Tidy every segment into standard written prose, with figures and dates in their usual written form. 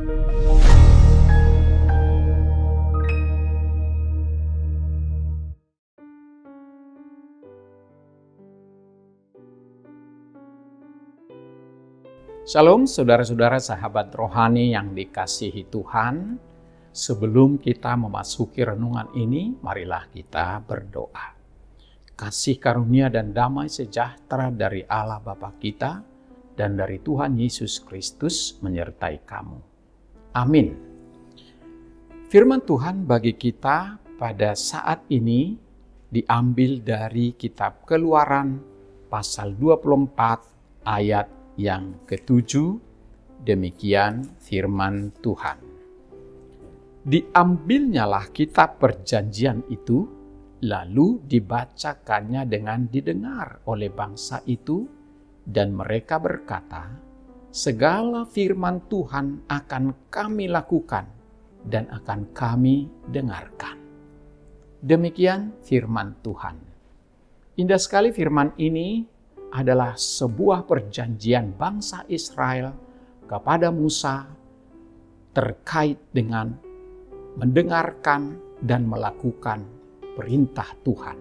Shalom saudara-saudara sahabat rohani yang dikasihi Tuhan. Sebelum kita memasuki renungan ini, marilah kita berdoa. Kasih karunia dan damai sejahtera dari Allah Bapa kita dan dari Tuhan Yesus Kristus menyertai kamu. Amin. Firman Tuhan bagi kita pada saat ini diambil dari kitab Keluaran pasal 24 ayat yang ketujuh. Demikian firman Tuhan. Diambilnyalah kitab perjanjian itu, lalu dibacakannya dengan didengar oleh bangsa itu, dan mereka berkata, segala firman Tuhan akan kami lakukan dan akan kami dengarkan. Demikian firman Tuhan. Indah sekali firman ini adalah sebuah perjanjian bangsa Israel kepada Musa terkait dengan mendengarkan dan melakukan perintah Tuhan.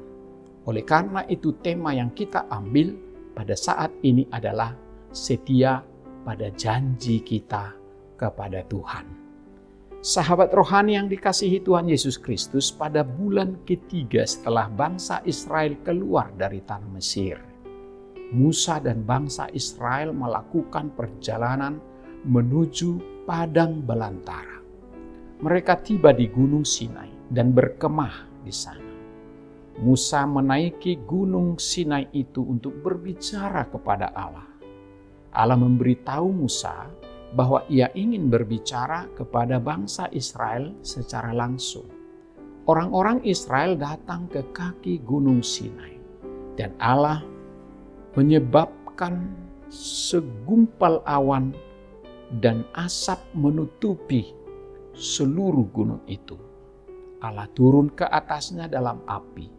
Oleh karena itu tema yang kita ambil pada saat ini adalah setia pada janji kita kepada Tuhan. Sahabat rohani yang dikasihi Tuhan Yesus Kristus, pada bulan ketiga setelah bangsa Israel keluar dari tanah Mesir, Musa dan bangsa Israel melakukan perjalanan menuju padang belantara. Mereka tiba di Gunung Sinai dan berkemah di sana. Musa menaiki Gunung Sinai itu untuk berbicara kepada Allah. Allah memberitahu Musa bahwa ia ingin berbicara kepada bangsa Israel secara langsung. Orang-orang Israel datang ke kaki Gunung Sinai dan Allah menyebabkan segumpal awan dan asap menutupi seluruh gunung itu. Allah turun ke atasnya dalam api.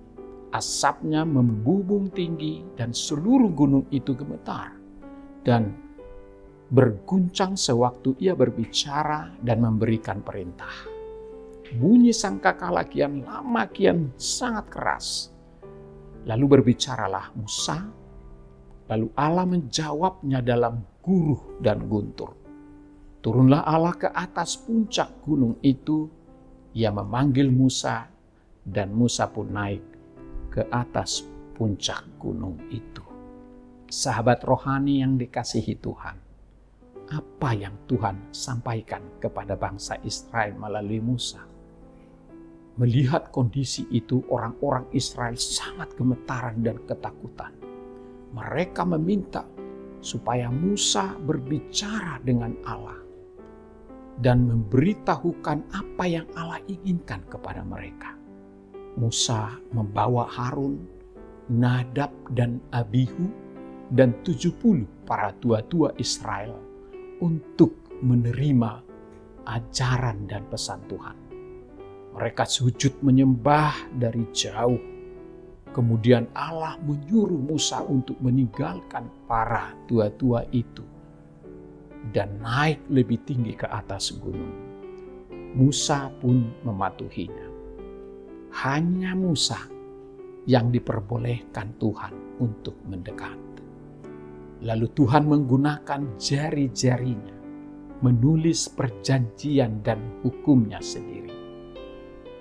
Asapnya membubung tinggi dan seluruh gunung itu gemetar dan berguncang sewaktu ia berbicara dan memberikan perintah. Bunyi sangkakala kian lama kian sangat keras. Lalu berbicaralah Musa. Lalu Allah menjawabnya dalam guruh dan guntur. Turunlah Allah ke atas puncak gunung itu. Ia memanggil Musa dan Musa pun naik ke atas puncak gunung itu. Sahabat rohani yang dikasihi Tuhan, apa yang Tuhan sampaikan kepada bangsa Israel melalui Musa? Melihat kondisi itu, orang-orang Israel sangat gemetaran dan ketakutan. Mereka meminta supaya Musa berbicara dengan Allah dan memberitahukan apa yang Allah inginkan kepada mereka. Musa membawa Harun, Nadab dan Abihu dan 70 para tua-tua Israel untuk menerima ajaran dan pesan Tuhan. Mereka sujud menyembah dari jauh. Kemudian Allah menyuruh Musa untuk meninggalkan para tua-tua itu dan naik lebih tinggi ke atas gunung. Musa pun mematuhinya. Hanya Musa yang diperbolehkan Tuhan untuk mendekat. Lalu Tuhan menggunakan jari-jarinya menulis perjanjian dan hukumnya sendiri.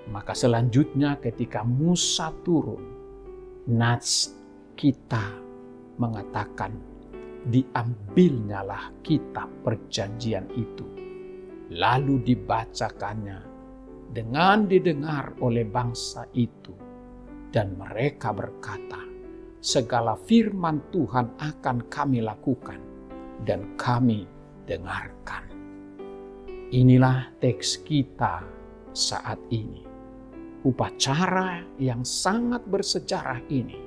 Maka selanjutnya ketika Musa turun, nats kita mengatakan diambilnyalah kitab perjanjian itu, lalu dibacakannya dengan didengar oleh bangsa itu, dan mereka berkata, segala firman Tuhan akan kami lakukan dan kami dengarkan. Inilah teks kita saat ini. Upacara yang sangat bersejarah ini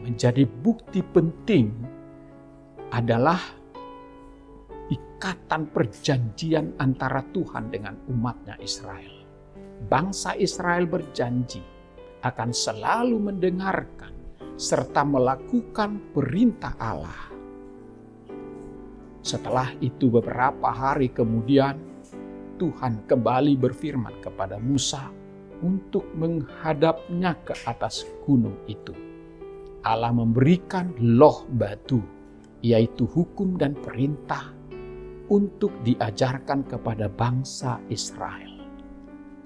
menjadi bukti penting adalah ikatan perjanjian antara Tuhan dengan umatnya Israel. Bangsa Israel berjanji akan selalu mendengarkan serta melakukan perintah Allah. Setelah itu beberapa hari kemudian Tuhan kembali berfirman kepada Musa untuk menghadapnya ke atas gunung itu. Allah memberikan loh batu, yaitu hukum dan perintah, untuk diajarkan kepada bangsa Israel.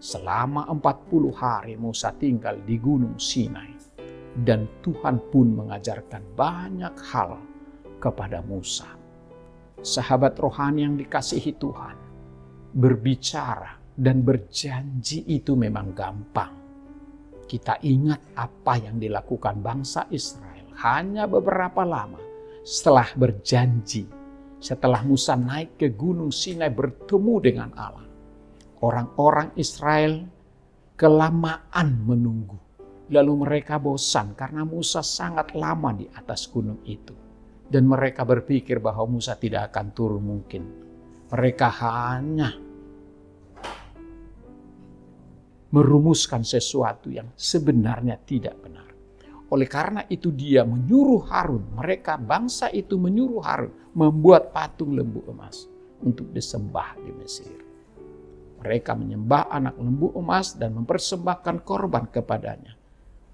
Selama 40 hari Musa tinggal di Gunung Sinai, dan Tuhan pun mengajarkan banyak hal kepada Musa. Sahabat rohani yang dikasihi Tuhan, berbicara dan berjanji itu memang gampang. Kita ingat apa yang dilakukan bangsa Israel hanya beberapa lama setelah berjanji. Setelah Musa naik ke Gunung Sinai bertemu dengan Allah, orang-orang Israel kelamaan menunggu. Lalu mereka bosan karena Musa sangat lama di atas gunung itu. Dan mereka berpikir bahwa Musa tidak akan turun mungkin. Mereka hanya merumuskan sesuatu yang sebenarnya tidak benar. Oleh karena itu dia menyuruh Harun, bangsa itu menyuruh Harun membuat patung lembu emas untuk disembah di Mesir. Mereka menyembah anak lembu emas dan mempersembahkan korban kepadanya.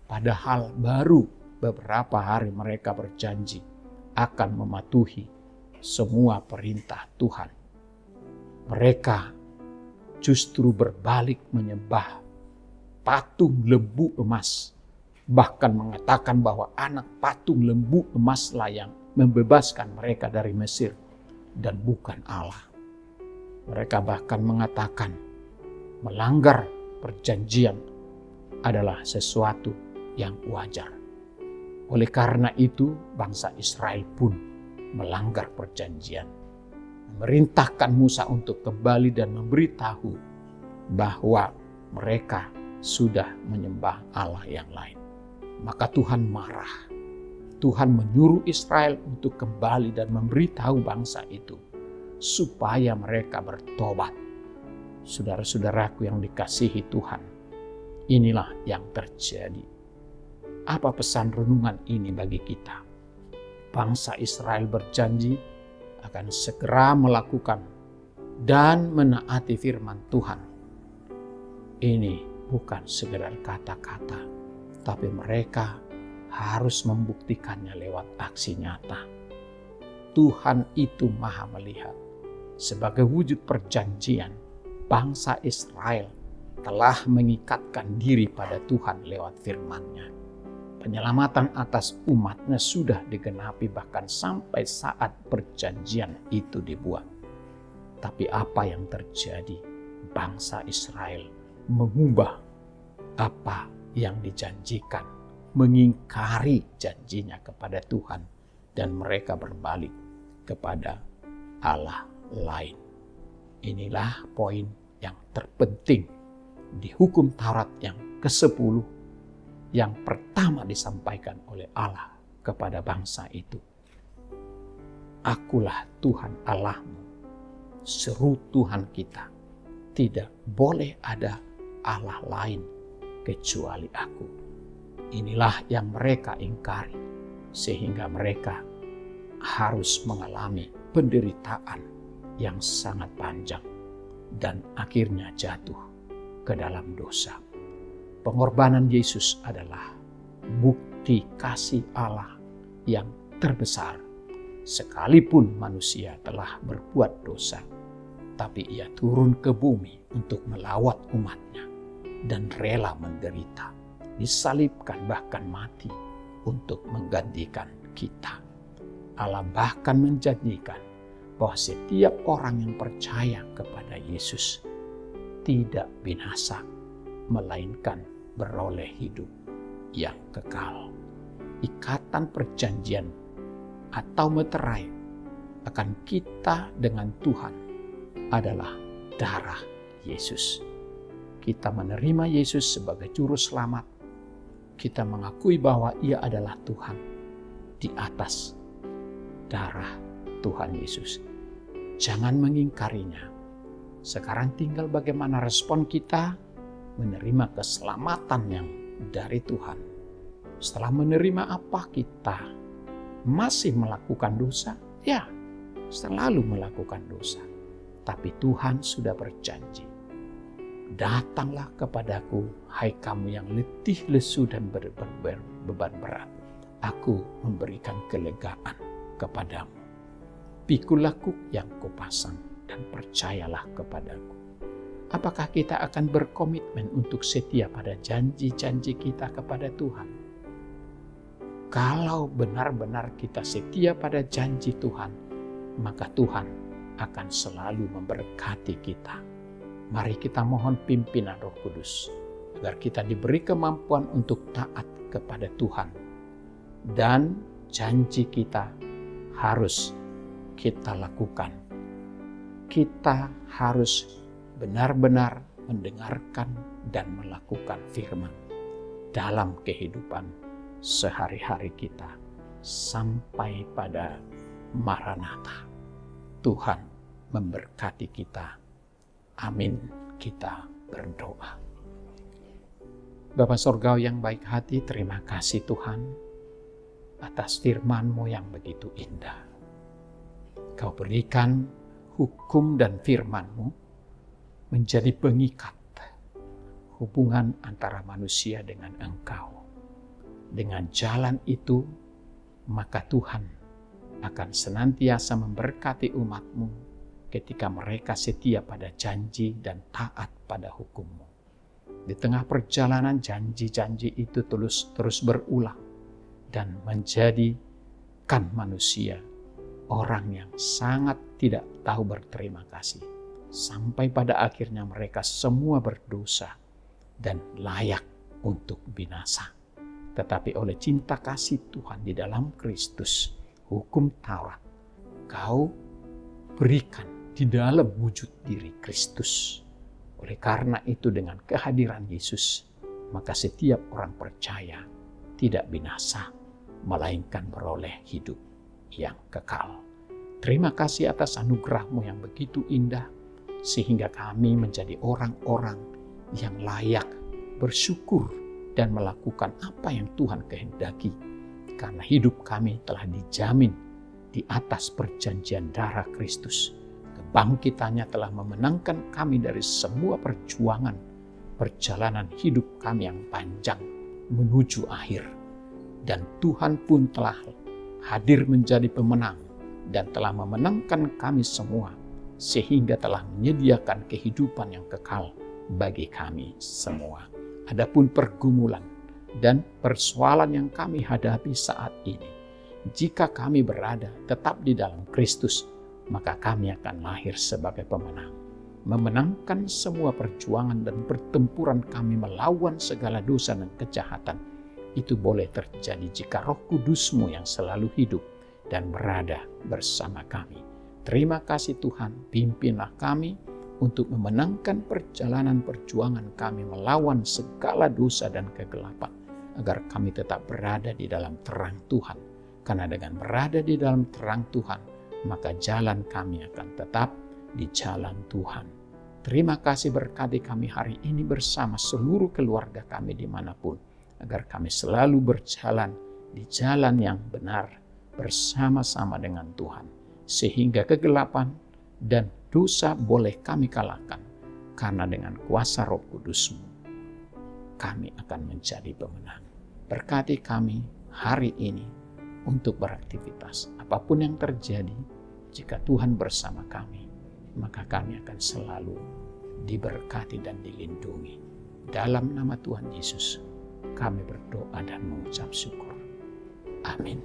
Padahal baru beberapa hari mereka berjanji akan mematuhi semua perintah Tuhan. Mereka justru berbalik menyembah patung lembu emas. Bahkan mengatakan bahwa anak patung lembu emaslah yang membebaskan mereka dari Mesir dan bukan Allah. Mereka bahkan mengatakan melanggar perjanjian adalah sesuatu yang wajar. Oleh karena itu bangsa Israel pun melanggar perjanjian. Memerintahkan Musa untuk kembali dan memberitahu bahwa mereka sudah menyembah Allah yang lain. Maka Tuhan marah. Tuhan menyuruh Israel untuk kembali dan memberitahu bangsa itu supaya mereka bertobat. Saudara-saudaraku yang dikasihi Tuhan, inilah yang terjadi. Apa pesan renungan ini bagi kita? Bangsa Israel berjanji akan segera melakukan dan menaati firman Tuhan. Ini bukan sekedar kata-kata, tapi mereka harus membuktikannya lewat aksi nyata. Tuhan itu Maha melihat. Sebagai wujud perjanjian, bangsa Israel telah mengikatkan diri pada Tuhan lewat firman-Nya. Penyelamatan atas umatnya sudah digenapi bahkan sampai saat perjanjian itu dibuat. Tapi apa yang terjadi? Bangsa Israel mengubah apa yang dijanjikan, mengingkari janjinya kepada Tuhan, dan mereka berbalik kepada Allah lain. Inilah poin yang terpenting di hukum Taurat yang ke-10 yang pertama disampaikan oleh Allah kepada bangsa itu. Akulah Tuhan Allahmu, seru Tuhan kita. Tidak boleh ada Allah lain kecuali aku. Inilah yang mereka ingkari, sehingga mereka harus mengalami penderitaan yang sangat panjang dan akhirnya jatuh ke dalam dosa. Pengorbanan Yesus adalah bukti kasih Allah yang terbesar. Sekalipun manusia telah berbuat dosa, tapi ia turun ke bumi untuk melawat umatnya dan rela menderita, disalibkan bahkan mati untuk menggantikan kita. Allah bahkan menjanjikan bahwa setiap orang yang percaya kepada Yesus tidak binasa, melainkan beroleh hidup yang kekal. Ikatan perjanjian atau meterai akan kita dengan Tuhan adalah darah Yesus. Kita menerima Yesus sebagai juru selamat. Kita mengakui bahwa Ia adalah Tuhan di atas darah Tuhan Yesus. Jangan mengingkarinya. Sekarang tinggal bagaimana respon kita menerima keselamatan yang dari Tuhan. Setelah menerima apa, kita masih melakukan dosa? Ya, selalu melakukan dosa. tapi Tuhan sudah berjanji, datanglah kepadaku, hai kamu yang letih, lesu, dan beban berat. Aku memberikan kelegaan kepadamu. Pikulah kuk yang kupasang dan percayalah kepadaku. Apakah kita akan berkomitmen untuk setia pada janji-janji kita kepada Tuhan? Kalau benar-benar kita setia pada janji Tuhan, maka Tuhan akan selalu memberkati kita. Mari kita mohon pimpinan Roh Kudus, agar kita diberi kemampuan untuk taat kepada Tuhan. Dan janji kita harus kita lakukan. Kita harus benar-benar mendengarkan dan melakukan firman dalam kehidupan sehari-hari kita sampai pada Maranatha. Tuhan memberkati kita. Amin. Kita berdoa. Bapa Sorgawi yang baik hati, terima kasih Tuhan atas firman-Mu yang begitu indah. Kau berikan hukum dan firman-Mu menjadi pengikat hubungan antara manusia dengan Engkau. Dengan jalan itu, maka Tuhan akan senantiasa memberkati umat-Mu ketika mereka setia pada janji dan taat pada hukum-Mu. Di tengah perjalanan janji-janji itu terus berulang dan menjadikan manusia orang yang sangat tidak tahu berterima kasih. Sampai pada akhirnya mereka semua berdosa dan layak untuk binasa. Tetapi oleh cinta kasih Tuhan di dalam Kristus, hukum Taurat, Kau berikan di dalam wujud diri Kristus. Oleh karena itu dengan kehadiran Yesus, maka setiap orang percaya tidak binasa, melainkan beroleh hidup yang kekal. Terima kasih atas anugerah-Mu yang begitu indah, sehingga kami menjadi orang-orang yang layak bersyukur dan melakukan apa yang Tuhan kehendaki, karena hidup kami telah dijamin di atas perjanjian darah Kristus. Kebangkitannya telah memenangkan kami dari semua perjalanan hidup kami yang panjang menuju akhir. Dan Tuhan pun telah hadir menjadi pemenang dan telah memenangkan kami semua, sehingga telah menyediakan kehidupan yang kekal bagi kami semua. Adapun pergumulan dan persoalan yang kami hadapi saat ini, jika kami berada tetap di dalam Kristus, maka kami akan lahir sebagai pemenang, memenangkan semua perjuangan dan pertempuran kami melawan segala dosa dan kejahatan. Itu boleh terjadi jika Roh Kudus-Mu yang selalu hidup dan berada bersama kami. Terima kasih Tuhan, pimpinlah kami untuk memenangkan perjalanan perjuangan kami melawan segala dosa dan kegelapan, agar kami tetap berada di dalam terang Tuhan. Karena dengan berada di dalam terang Tuhan, maka jalan kami akan tetap di jalan Tuhan. Terima kasih, berkati kami hari ini bersama seluruh keluarga kami dimanapun, agar kami selalu berjalan di jalan yang benar bersama-sama dengan Tuhan, sehingga kegelapan dan dosa boleh kami kalahkan, karena dengan kuasa Roh Kudus-Mu kami akan menjadi pemenang. Berkati kami hari ini untuk beraktivitas. Apapun yang terjadi, jika Tuhan bersama kami, maka kami akan selalu diberkati dan dilindungi. Dalam nama Tuhan Yesus, kami berdoa dan mengucap syukur. Amin.